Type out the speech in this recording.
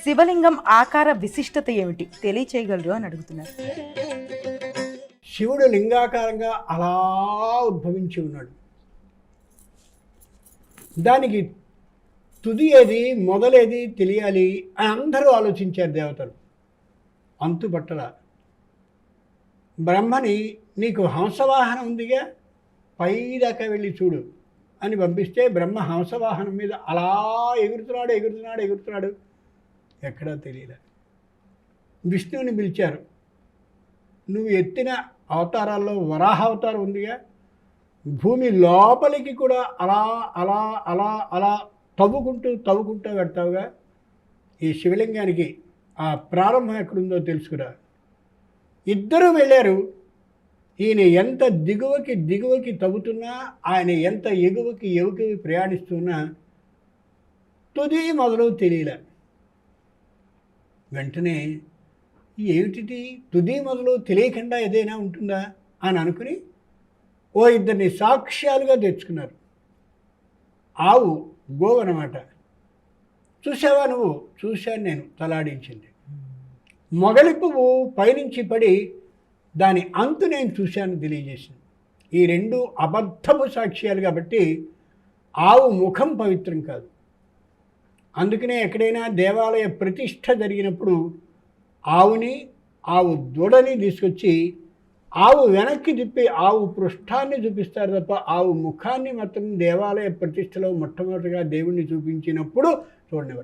శివలింగం ఆకార విశిష్టత ఏమిటి తెలియచేయగలరు అని అడుగుతున్నారు. శివుడు లింగాకారంగా అలా ఉద్భవించి ఉన్నాడు. దానికి తుది ఏది మొదలేది తెలియాలి అని అందరూ ఆలోచించారు దేవతలు. అంతుబట్టల బ్రహ్మని నీకు హంసవాహనం ఉందిగా, పైదాకా వెళ్ళి చూడు అని పంపిస్తే బ్రహ్మ హంసవాహనం మీద అలా ఎగురుతున్నాడు. ఎక్కడా తెలియలే. విష్ణువుని పిలిచారు. నువ్వు ఎత్తిన అవతారాల్లో వరాహ అవతారం ఉందిగా, భూమి లోపలికి కూడా అలా అలా అలా అలా తవ్వుకుంటూ పెడతావుగా, ఈ శివలింగానికి ఆ ప్రారంభం ఎక్కడుందో తెలుసుకురా. ఇద్దరూ వెళ్ళారు. ఈయన ఎంత దిగువకి తవ్వుతున్నా, ఆయన ఎంత ఎగువకి ప్రయాణిస్తున్నా తుది మొదలు తెలియలే. వెంటనే ఏమిటిది తుది మొదలు తెలియకుండా ఏదైనా ఉంటుందా అని అనుకుని ఓ ఇద్దరిని సాక్ష్యాలుగా తెచ్చుకున్నారు. ఆవు గోవనమాట. చూసావా నువ్వు? చూశాను నేను, తలాడించింది. మొగలి పువ్వు పైనుంచి పడి దాని అంతు నేను చూశాను తెలియజేసింది. ఈ రెండు అబద్ధపు సాక్ష్యాలు కాబట్టి ఆవు ముఖం పవిత్రం కాదు. అందుకనే ఎక్కడైనా దేవాలయ ప్రతిష్ఠ జరిగినప్పుడు ఆవు దూడని తీసుకొచ్చి ఆవు వెనక్కి తిప్పి ఆవు పృష్ఠాన్ని చూపిస్తారు తప్ప ఆవు ముఖాన్ని మాత్రం దేవాలయ ప్రతిష్టలో మొట్టమొదటిగా దేవుణ్ణి చూపించినప్పుడు చూడనివ్వరు.